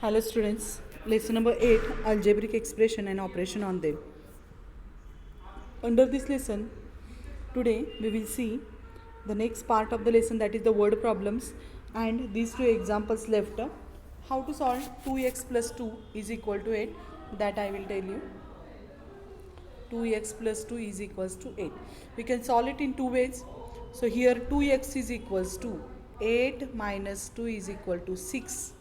Hello students, lesson number 8, algebraic expression and operation on them. Under this lesson, today we will see the next part of the lesson, that is the word problems, and these two examples left. How to solve 2x plus 2 is equal to 8, that I will tell you. 2x plus 2 is equals to 8. We can solve it in two ways. So here 2x is equals to 8 minus 2 is equal to 6.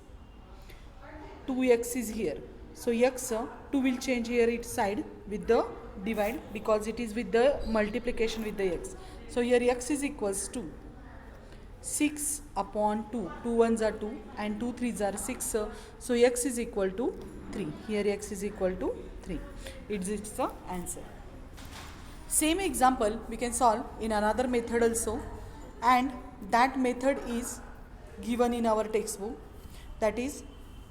2x is here, so x 2 will change here its side with the divide because it is with the multiplication with the x. So here x is equals to 6 upon 2, 2 ones are 2 and 2 threes are 6, so x is equal to 3. Here x is equal to 3. It's the answer. Same example we can solve in another method also, and that method is given in our textbook, that is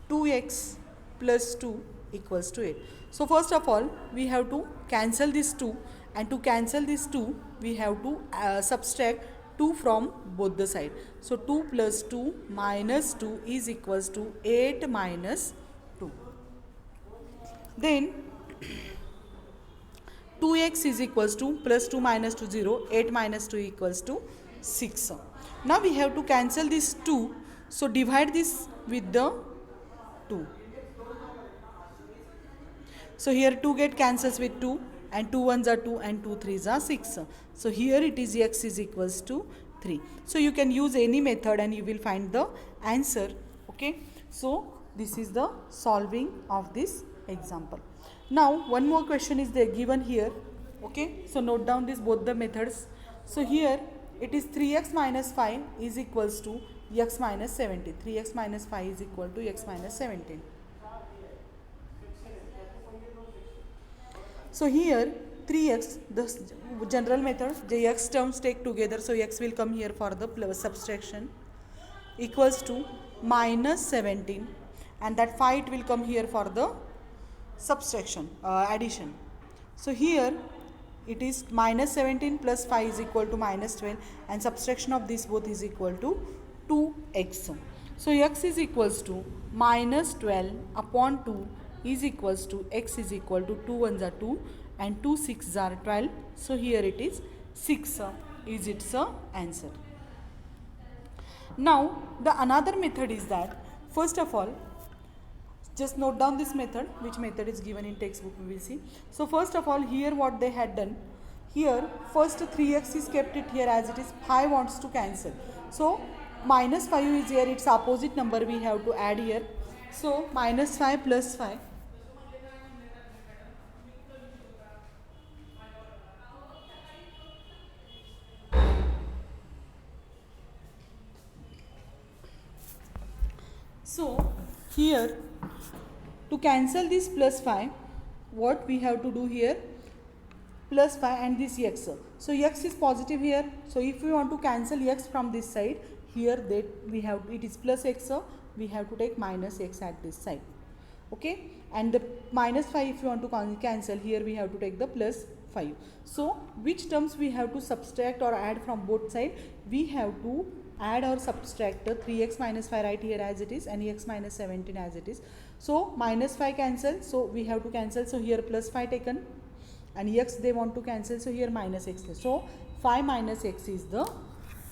2x plus 2 equals to 8. So first of all we have to cancel this 2, and to cancel this 2 we have to subtract 2 from both the side. So 2 plus 2 minus 2 is equals to 8 minus 2. Then 2x is equals to plus 2 minus 2 0, 8 minus 2 equals to 6. Now we have to cancel this 2, so divide this with the 2. So here 2 get cancels with 2, and 2 ones are 2 and 2 threes are 6. So here it is x is equals to 3. So you can use any method and you will find the answer. Okay. So this is the solving of this example. Now one more question is there given here. Okay. So note down this both the methods. So here it is 3x minus 5 is equals to x minus 17. 3x minus 5 is equal to x minus 17. So here 3x, the general method, the x terms take together, so x will come here for the plus subtraction, equals to minus 17, and that 5 it will come here for the subtraction, addition. So here it is minus 17 plus 5 is equal to minus 12, and subtraction of this both is equal to 2x. So x is equals to minus 12 upon 2 is equals to x is equal to 2 ones are 2 and 2 6 are 12. So here it is 6 is its answer. Now the another method is that, first of all just note down this method, which method is given in textbook we will see. So first of all here what they had done, here first 3x is kept it here as it is, 5 wants to cancel. So minus 5 is here, its opposite number we have to add here. So minus 5 plus 5. So here to cancel this plus 5, what we have to do here, plus 5 and this x. So x is positive here, so if we want to cancel x from this side, here that we have, it is plus x, we have to take minus x at this side. Okay, and the minus 5 if you want to cancel, here we have to take the plus 5. So which terms we have to subtract or add from both sides? We have to add or subtract 3x minus 5 right here as it is, and x minus 17 as it is. So minus 5 cancel, so we have to cancel, so here plus 5 taken, and x they want to cancel, so here minus x. So 5 minus x is the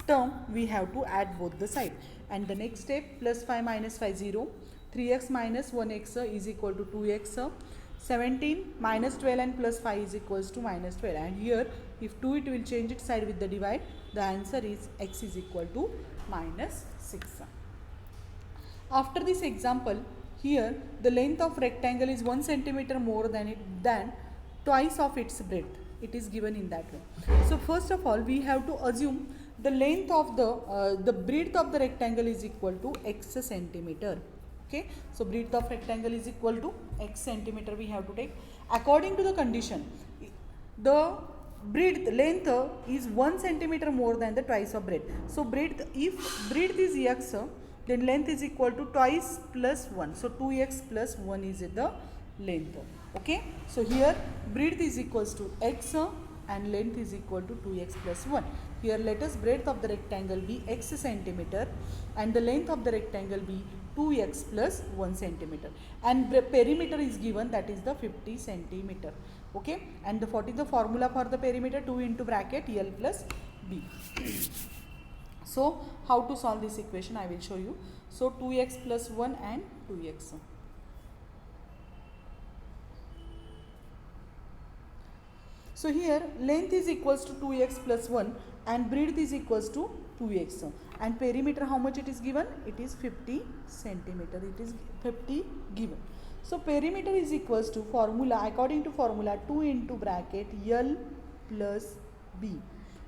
term we have to add both the side. And the next step, plus 5 minus 5 0, 3x minus 1x is equal to 2x, 17 minus 12 and plus 5 is equals to minus 12, and here if 2 it will change its side with the divide, the answer is x is equal to minus 6. After this example, here the length of rectangle is 1 centimeter more than twice of its breadth. It is given in that way. So first of all we have to assume the length of the breadth of the rectangle is equal to x centimeter. Okay, so breadth of rectangle is equal to x centimeter we have to take. According to the condition, the breadth length is 1 centimeter more than the twice of breadth. So breadth, if breadth is x, then length is equal to twice plus 1. So 2x plus 1 is the length. Okay, so here breadth is equals to x and length is equal to 2x plus 1. Here let us breadth of the rectangle be x centimeter and the length of the rectangle be 2x plus 1 centimeter, and perimeter is given, that is the 50 centimeter. Okay, and what is the formula for the perimeter? 2 into bracket L plus B. So how to solve this equation I will show you. So 2x plus 1 and 2x. So here length is equals to 2x plus 1 and breadth is equals to 2x, and perimeter how much it is given? It is 50 centimeter. It is 50 given. So perimeter is equals to formula, according to formula, 2 into bracket L plus B.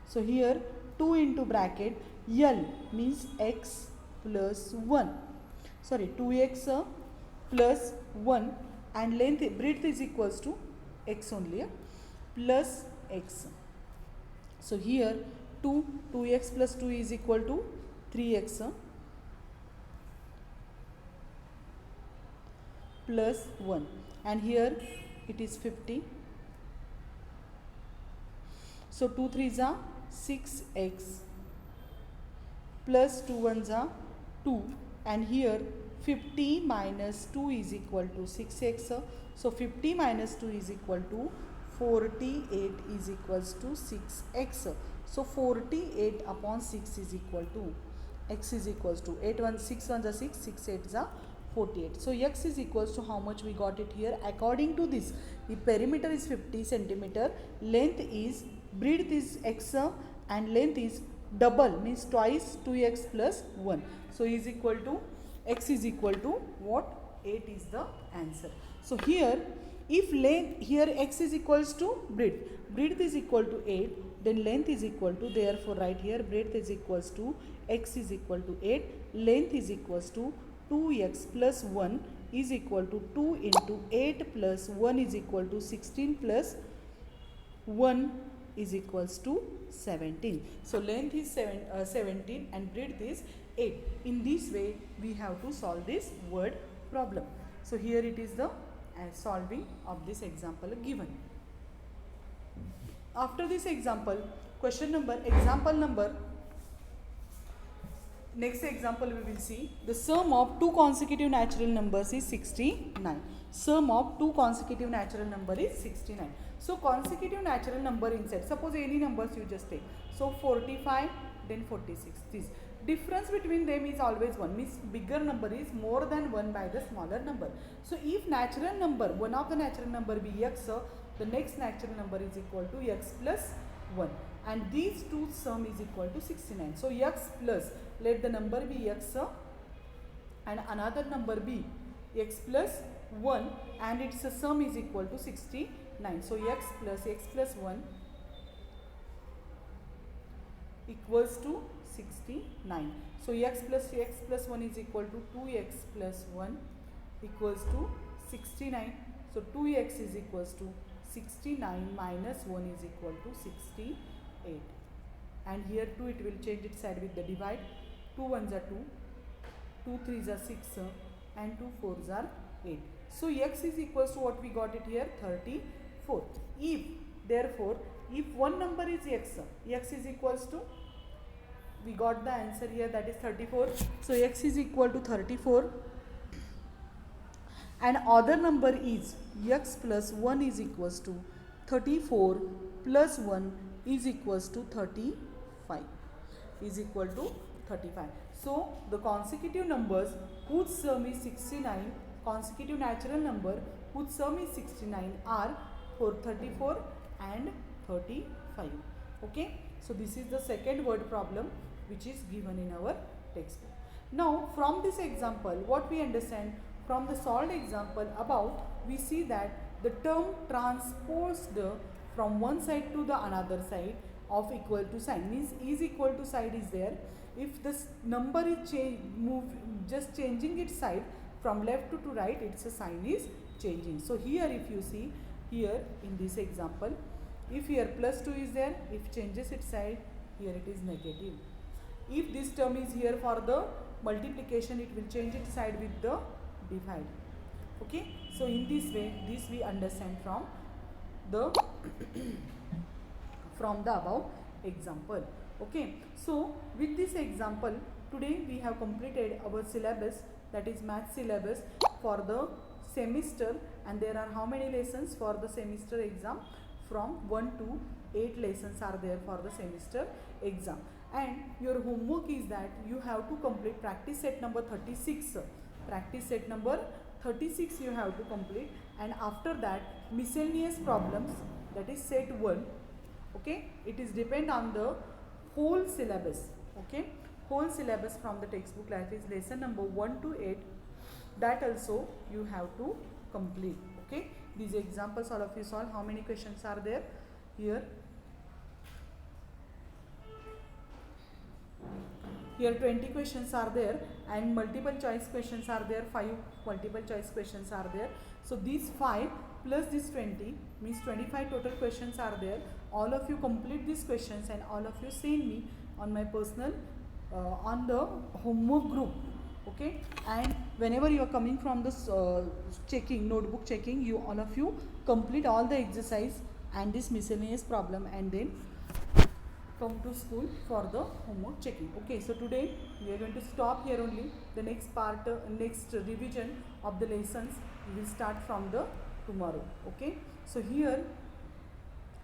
So here 2 into bracket L means x plus 1. Sorry, 2x plus 1, and length breadth is equals to x only, plus x. So here 2x plus 2 is equal to 3x plus 1, and here it is 50. So 2 3s are 6x plus 2 1s are 2, and here 50 minus 2 is equal to 6x. So 50 minus 2 is equal to 48 is equals to 6x. So 48 upon 6 is equal to, x is equals to 8 1 6 1 are 6, 6 8 are 48. So x is equals to how much we got it here? According to this, the perimeter is 50 centimeter, length is, breadth is x, and length is double, means twice 2x plus 1. So is equal to, x is equal to what? 8 is the answer. So here if length, here x is equals to breadth is equal to 8, then length is equal to, therefore right here breadth is equals to, x is equal to 8, length is equals to 2x plus 1 is equal to 2 into 8 plus 1 is equal to 16 plus 1 is equals to 17. So length is 17 and breadth is 8. In this way we have to solve this word problem. So here it is the solving of this example given. After this example, example number, next example we will see the sum of two consecutive natural numbers is 69. Sum of two consecutive natural number is 69. So consecutive natural number inside, suppose any numbers you just take. So 45, then 46. This difference between them is always 1, means bigger number is more than 1 by the smaller number. So if natural number, one of the natural number be x, the next natural number is equal to x plus 1, and these two sum is equal to 69. So x plus, let the number be x and another number be x plus 1, and its sum is equal to 69. So x plus 1 equals to 69. So x plus 1 is equal to 2x plus 1 equals to 69. So 2x is equals to 69 minus 1 is equal to 68. And here 2 it will change its side with the divide. 2 1s are 2, 2 3s are 6, and 2 4s are 8. So x is equals to what we got it here? 34. If therefore if one number is x is equals to, we got the answer here, that is 34. So x is equal to 34, and other number is x plus 1 is equals to 34 plus 1 is equals to 35, is equal to 35. So the consecutive numbers whose sum is 69, consecutive natural number whose sum is 69 are for 34 and 35. Okay, so this is the second word problem which is given in our textbook. Now from this example, what we understand from the solved example above, we see that the term transposed from one side to the another side of equal to sign, means is equal to side is there. If this number is just changing its side from left to right, its sign is changing. So here if you see here in this example, if here plus 2 is there, if changes its side, here it is negative. If this term is here for the multiplication, it will change its side with the divide. Okay, so in this way, this we understand from the from the above example. Okay, so with this example, today we have completed our syllabus that is math syllabus for the semester, and there are how many lessons for the semester exam? From 1 to 8 lessons are there for the semester exam. And your homework is that you have to complete practice set number 36. Practice set number 36 you have to complete, and after that miscellaneous problems, that is set 1. Okay, it is depend on the whole syllabus. Okay, whole syllabus from the textbook, that is lesson number 1 to 8, that also you have to complete. Okay, these examples all of you solve. How many questions are there here? Here 20 questions are there, and multiple choice questions are there. 5 multiple choice questions are there. So these 5 plus this 20 means 25 total questions are there. All of you complete these questions and all of you send me on my personal on the homework group. Okay, and whenever you are coming from this checking, notebook checking, you all of you complete all the exercise and this miscellaneous problem, and then come to school for the homework checking. Okay, so today we are going to stop here only. The next part, next revision of the lessons we will start from the tomorrow. Okay, so here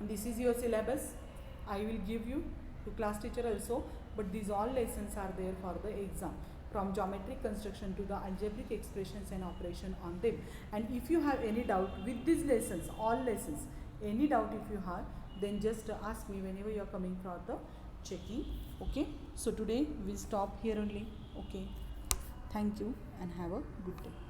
this is your syllabus. I will give you to class teacher also, but these all lessons are there for the exam, from geometric construction to the algebraic expressions and operation on them. And if you have any doubt with these lessons, all lessons, any doubt if you have, then just ask me whenever you are coming for the checking. Okay, so today we'll stop here only. Okay, thank you and have a good day.